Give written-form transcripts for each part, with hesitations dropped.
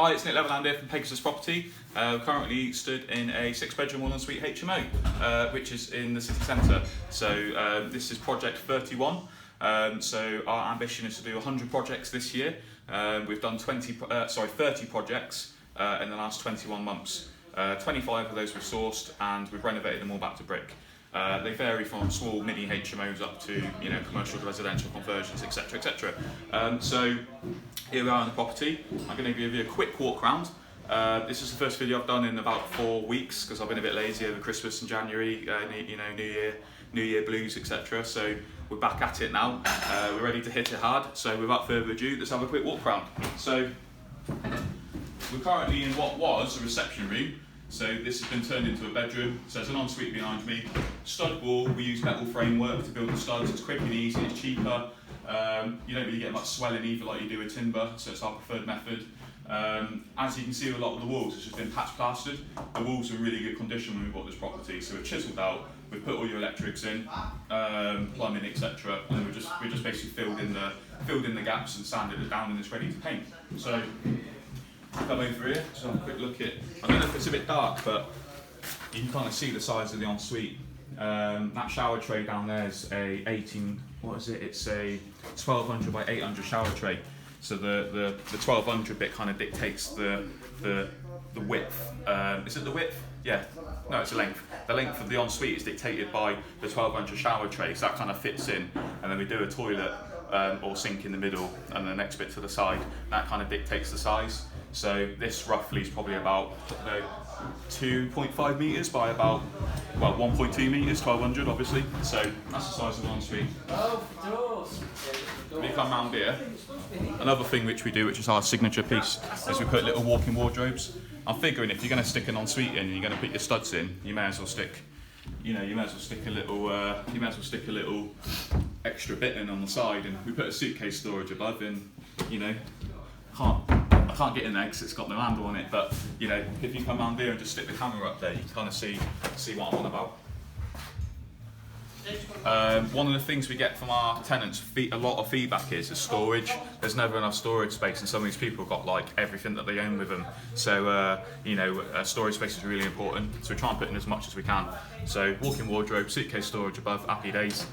Hi, it's Leatherland here from Pegasus Property. Currently stood in a 6-bedroom all ensuite HMO, which is in the city centre. So this is project 31. So our ambition is to do 100 projects this year. We've done 30 projects in the last 21 months. 25 of those we've sourced and we've renovated them all back to brick. They vary from small mini HMOs up to commercial to residential conversions, etc, etc. So here we are on the property. I'm going to give you a quick walk round. This is the first video I've done in about 4 weeks because I've been a bit lazy over Christmas and January, New Year blues, etc. So we're back at it now. We're ready to hit it hard. So without further ado, let's have a quick walk round. So we're currently in what was a reception room. So this has been turned into a bedroom. So there's an ensuite behind me. Stud wall, we use metal framework to build the studs. It's quick and easy, it's cheaper. You don't really get much swelling either like you do with timber, so it's our preferred method. As you can see with a lot of the walls, it's just been patch plastered. The walls are in really good condition when we bought this property. So we've chiselled out, we've put all your electrics in, plumbing, etc. And we just basically filled in the gaps and sanded it down and it's ready to paint. So come over here, just have a quick look at, I don't know if it's a bit dark, but you can kind of see the size of the ensuite. That shower tray down there is a 18, what is it? It's a 1200 by 800 shower tray. So the 1200 bit kind of dictates the width. Is it the width? Yeah, no, it's the length. The length of the ensuite is dictated by the 1200 shower tray, so that kind of fits in. And then we do a toilet or sink in the middle and the next bit to the side. That kind of dictates the size. So this roughly is probably about 2.5 metres by about, well, 1.2 metres, 1200 obviously. So that's the size of the ensuite. When you come round here, another thing which we do, which is our signature piece, is we put little walk-in wardrobes. I'm figuring if you're going to stick an ensuite in and you're going to put your studs in, you may as well stick, stick a little extra bit in on the side. And we put a suitcase storage above, and I can't get in there because it's got no handle on it, but if you come around here and just stick the camera up there, you can kind of see what I'm on about. One of the things we get from our tenants, a lot of feedback is storage. There's never enough storage space, and some of these people have got like everything that they own with them. So storage space is really important. So we try and put in as much as we can. So walk-in wardrobe, suitcase storage above, happy days.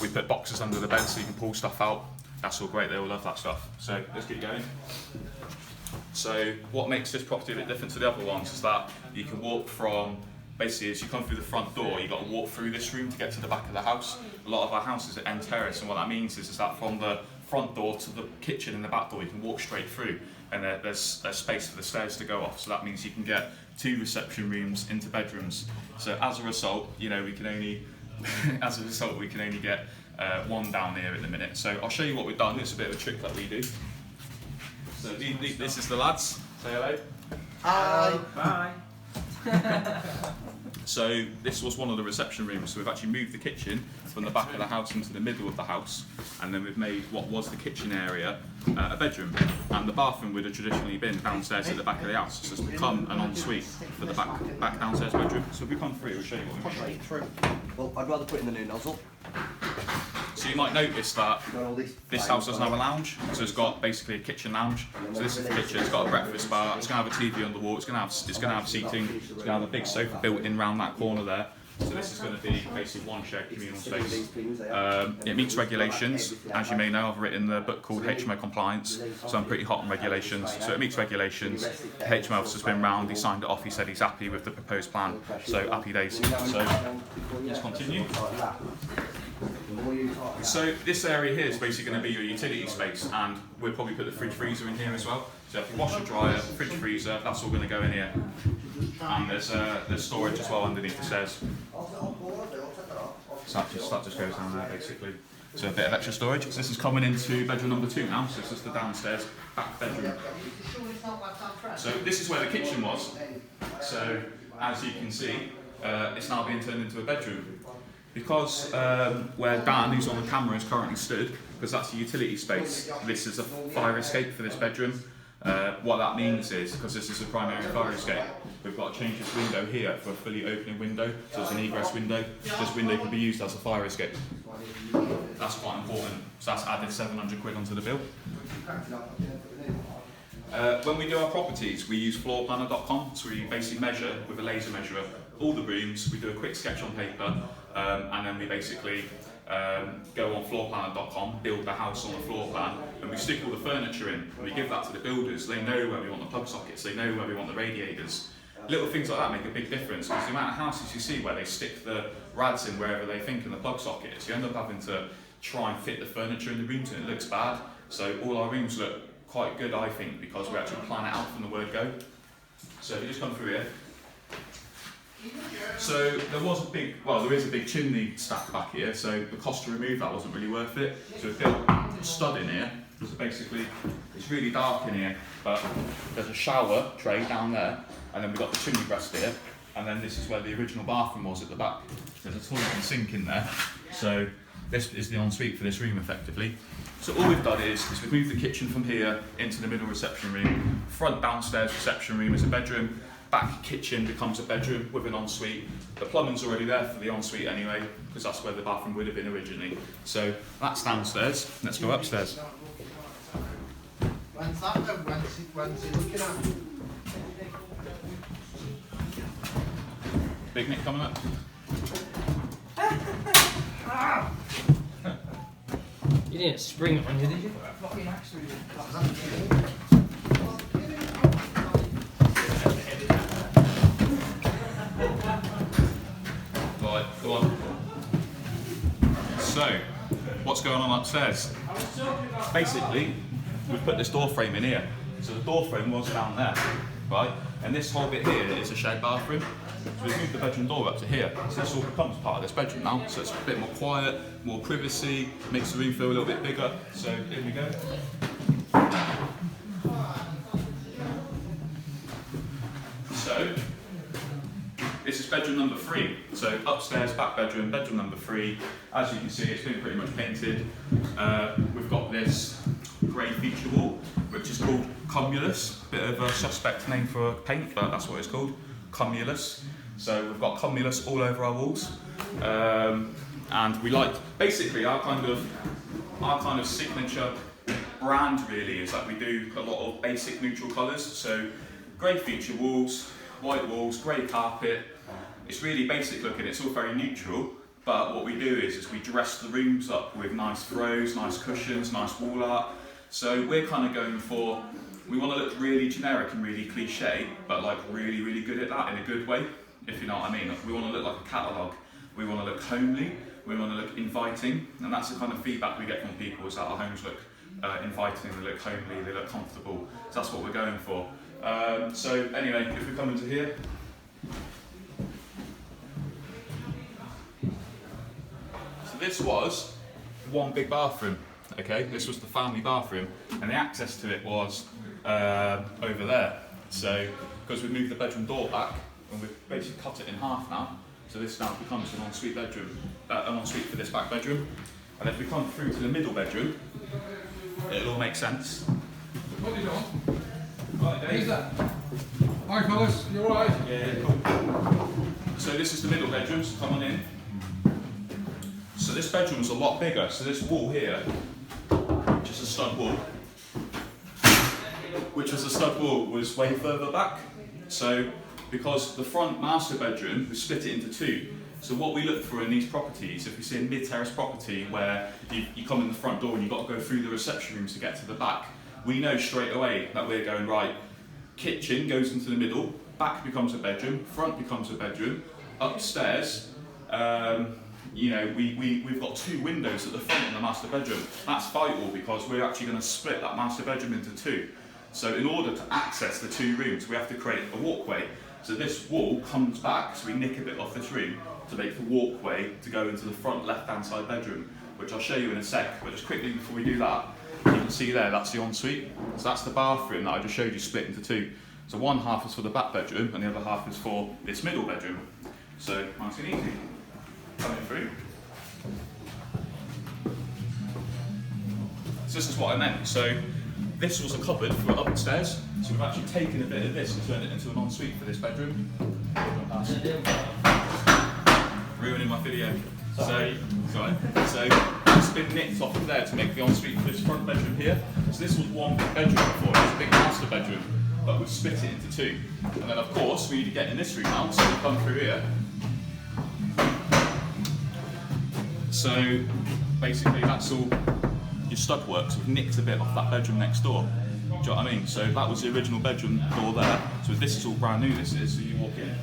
We put boxes under the bed so you can pull stuff out. That's all great, they all love that stuff. So let's get going. So what makes this property a bit different to the other ones is that you can walk from, basically as you come through the front door, you've got to walk through this room to get to the back of the house. A lot of our houses are end terrace, and what that means is that from the front door to the kitchen and the back door, you can walk straight through, and there's space for the stairs to go off. So that means you can get 2 reception rooms into bedrooms. So as a result, we can only get 1 down here at the minute. So I'll show you what we've done. It's a bit of a trick that we do. So this is the lads. Say hello. Hi. Bye. So this was one of the reception rooms. So we've actually moved the kitchen from the back of the house into the middle of the house, and then we've made what was the kitchen area a bedroom. And the bathroom would have traditionally been downstairs at the back of the house. So it's become an ensuite for the back downstairs bedroom. So if we come through, we'll show you what we've done. Well, I'd rather put in the new nozzle. So you might notice that this house doesn't have a lounge, so it's got basically a kitchen lounge. So this is the kitchen. It's got a breakfast bar. It's going to have a TV on the wall. It's going to have seating. It's going to have a big sofa built in round that corner there. So this is going to be basically one shared communal space. It meets regulations. As you may know, I've written the book called HMO Compliance, so I'm pretty hot on regulations. So it meets regulations. The HMO officer's been round, he signed it off, he said he's happy with the proposed plan. So happy days. So let's continue. So this area here is basically going to be your utility space, and we'll probably put the fridge freezer in here as well. So if you washer dryer, fridge freezer, that's all going to go in here. And there's storage as well underneath the stairs. So that just goes down there basically. So a bit of extra storage. So this is coming into bedroom number 2 now. So this is the downstairs back bedroom. So this is where the kitchen was. So as you can see, it's now being turned into a bedroom. Because where Dan, who's on the camera, is currently stood, because that's a utility space, this is a fire escape for this bedroom. What that means is, because this is a primary fire escape, we've got to change this window here for a fully opening window, so it's an egress window. This window can be used as a fire escape. That's quite important, so that's added 700 quid onto the bill. When we do our properties, we use floorplanner.com, so we basically measure with a laser measurer all the rooms, we do a quick sketch on paper, and then we basically go on floorplanner.com, build the house on the floor plan, and we stick all the furniture in, and we give that to the builders. They know where we want the plug sockets, they know where we want the radiators. Little things like that make a big difference, because the amount of houses you see where they stick the rads in wherever they think in the plug sockets, you end up having to try and fit the furniture in the rooms and it looks bad. So all our rooms look quite good, I think, because we actually plan it out from the word go. So if you just come through here. So there was a big, well, there is a big chimney stack back here, so the cost to remove that wasn't really worth it. So we built a stud in here. So basically, it's really dark in here, but there's a shower tray down there, and then we've got the chimney breast here, and then this is where the original bathroom was at the back. There's a toilet and sink in there. So this is the ensuite for this room, effectively. So all we've done is we've moved the kitchen from here into the middle reception room. Front downstairs reception room is a bedroom. Back kitchen becomes a bedroom with an ensuite. The plumbing's already there for the ensuite anyway, because that's where the bathroom would have been originally. So that's downstairs. Let's go upstairs. When's that then? When's he looking at? Big Nick coming up. You didn't spring it on you, did you? Right, go on. So, what's going on upstairs? Basically, we've put this door frame in here. So the door frame was down there, right? And this whole bit here is a shared bathroom. So we've moved the bedroom door up to here. So this all becomes part of this bedroom now. So it's a bit more quiet, more privacy, makes the room feel a little bit bigger. So here we go. So this is bedroom number 3. So upstairs, back bedroom, bedroom number 3. As you can see, it's been pretty much painted. We've got this grey feature wall, which is called Cumulus. Bit of a suspect name for paint, but that's what it's called, Cumulus. So we've got Cumulus all over our walls, and we like basically our kind of signature brand really is that we do a lot of basic neutral colours. So grey feature walls, white walls, grey carpet. It's really basic looking. It's all very neutral. But what we do is we dress the rooms up with nice throws, nice cushions, nice wall art. So we're kind of going for, we want to look really generic and really cliche, but like really, really good at that in a good way, if you know what I mean. We want to look like a catalogue. We want to look homely. We want to look inviting. And that's the kind of feedback we get from people, is that our homes look inviting, they look homely, they look comfortable. So that's what we're going for. So anyway, if we come into here. So this was one big bathroom. Okay, this was the family bathroom, and the access to it was over there. So, because we moved the bedroom door back, and we've basically cut it in half now, so this now becomes an ensuite bedroom, an ensuite for this back bedroom. And if we come through to the middle bedroom, it'll all make sense. What are you doing? Right, Dave. Who's that? Hi fellas, you alright? Yeah, cool. So this is the middle bedroom, so come on in. So this bedroom was a lot bigger, so this wall here, which is a stud wall, was way further back. So because the front master bedroom, we split it into 2. So what we look for in these properties, if we see a mid-terrace property where you come in the front door and you've got to go through the reception rooms to get to the back, we know straight away that we're going, right, kitchen goes into the middle, back becomes a bedroom, front becomes a bedroom, upstairs, you know, we've got 2 windows at the front in the master bedroom. That's vital because we're actually going to split that master bedroom into 2. So in order to access the 2 rooms, we have to create a walkway. So this wall comes back, so we nick a bit off this room to make the walkway to go into the front left-hand side bedroom, which I'll show you in a sec. But just quickly before we do that, you can see there, that's the ensuite. So that's the bathroom that I just showed you split into 2. So one half is for the back bedroom and the other half is for this middle bedroom. So nice and easy. Coming through. So this is what I meant. So this was a cupboard for upstairs. So we've actually taken a bit of this and turned it into an ensuite for this bedroom. Ruining my video. So it's been nicked off of there to make the ensuite for this front bedroom here. So this was one big bedroom before, it was a big master bedroom, but we've split it into two. And then of course we need to get in this room now, so we come through here. So basically that's all your stud work, so we've nicked a bit off that bedroom next door. Do you know what I mean? So that was the original bedroom door there. So this is all brand new, this is, so you walk in.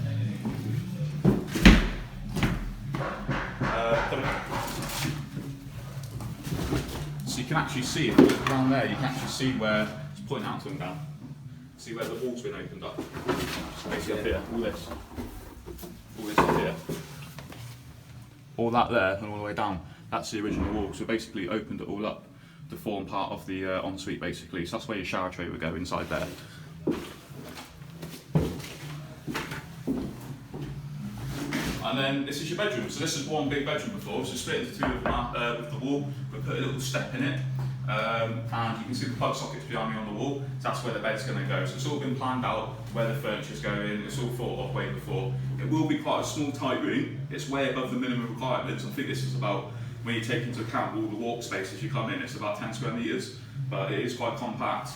So you can actually see, if you look around there, you can actually see where, it's pointing out to them down. See where the wall's been opened up. Just basically up here, all this up here. All that there and all the way down, that's the original wall. So basically opened it all up to form part of the ensuite basically. So that's where your shower tray would go, inside there. And then this is your bedroom. So this is one big bedroom before, so split into two with the wall. We put a little step in it, and you can see the plug sockets behind me on the wall. So that's where the bed's going to go. So it's all been planned out, where the furniture's going. It's all thought of way before. It will be quite a small, tight room. It's way above the minimum requirements. I think this is about, when you take into account all the walk spaces you come in, it's about 10 square metres, but it is quite compact.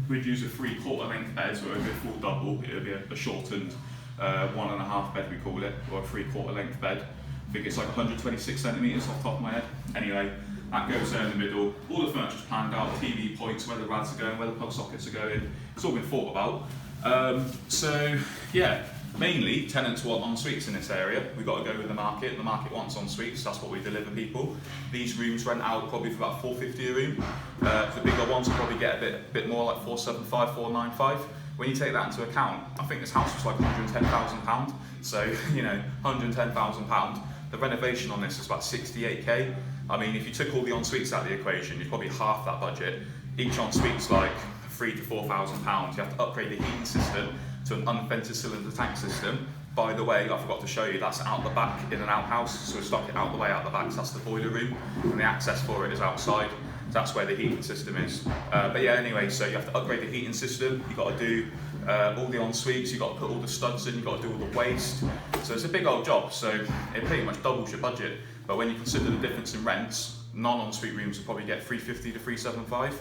We'd use a 3/4 length bed, so it would be a full double. It would be a shortened 1.5 bed, we call it, or a 3/4 length bed. I think it's like 126 centimetres off the top of my head. Anyway, that goes there in the middle. All the furniture's planned out, TV points, where the rads are going, where the plug sockets are going. It's all been thought about. So yeah, mainly tenants want en-suites in this area. We've got to go with the market. The market wants en-suites, that's what we deliver people. These rooms rent out probably for about £450 a room. The bigger ones will probably get a bit more, like £475, £495. When you take that into account, I think this house was like £110,000. So, you know, £110,000. The renovation on this is about 68k. I mean, if you took all the en-suites out of the equation, you'd probably half that budget. Each en-suite's like £3,000 to £4,000. You have to upgrade the heating system to an unvented cylinder tank system. By the way, I forgot to show you, that's out the back in an outhouse, so we stock it out the way out the back, so that's the boiler room, and the access for it is outside. That's where the heating system is. But yeah, anyway, so you have to upgrade the heating system, you've got to do all the en-suites, you've got to put all the studs in, you've got to do all the waste. So it's a big old job, so it pretty much doubles your budget. But when you consider the difference in rents, non-en-suite rooms will probably get £350 to £375.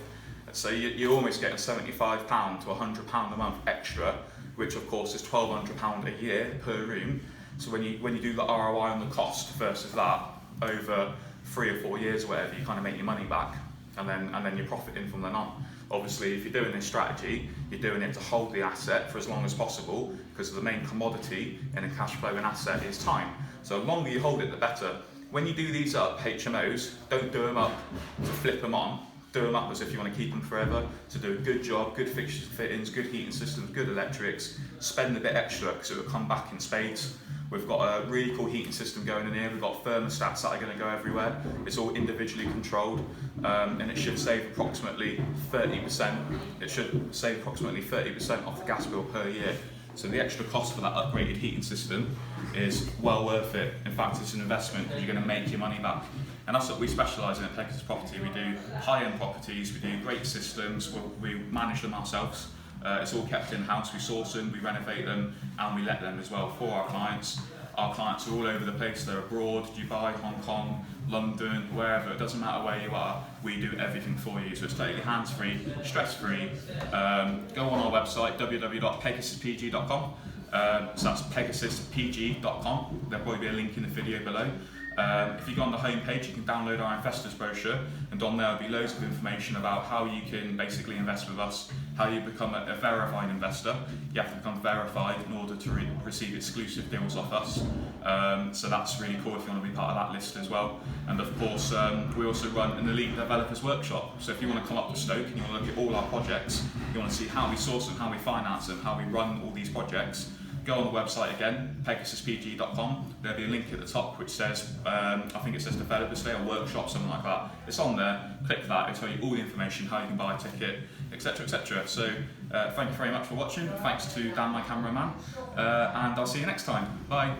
So you're almost getting £75 to £100 a month extra, which of course is £1,200 a year per room. So when you do the ROI on the cost versus that over 3 or 4 years or whatever, you kind of make your money back, and then you're profiting from then on. Obviously, if you're doing this strategy, you're doing it to hold the asset for as long as possible, because the main commodity in a cash flowing asset is time. So the longer you hold it, the better. When you do these up, HMOs, don't do them up to flip them on. Do them up as if you want to keep them forever, to do a good job, good fixtures and fittings, good heating systems, good electrics, spend a bit extra because it will come back in spades. We've got a really cool heating system going in here, we've got thermostats that are going to go everywhere, it's all individually controlled, and it should save approximately 30%, it should save approximately 30% off the gas bill per year. So the extra cost for that upgraded heating system is well worth it. In fact, it's an investment because you're going to make your money back. And that's what we specialise in at Pegasus Property. We do high-end properties, we do great systems, we manage them ourselves. It's all kept in-house, we source them, we renovate them, and we let them as well for our clients. Our clients are all over the place, they're abroad, Dubai, Hong Kong, London, wherever, it doesn't matter where you are, we do everything for you. So it's totally hands-free, stress-free. Go on our website, www.pegasuspg.com. So that's pegasuspg.com. There'll probably be a link in the video below. If you go on the homepage, you can download our investors brochure, and on there will be loads of information about how you can basically invest with us, how you become a verified investor. You have to become verified in order to receive exclusive deals off us. So that's really cool if you want to be part of that list as well. And of course, we also run an elite developers workshop. So if you want to come up to Stoke and you want to look at all our projects, you want to see how we source them, how we finance them, how we run all these projects, go on the website again, pegasuspg.com. There'll be a link at the top which says, I think it says Developers Day or Workshop, something like that. It's on there, click that, it'll tell you all the information, how you can buy a ticket, etc, etc. So thank you very much for watching. Thanks to Dan, my cameraman, and I'll see you next time. Bye.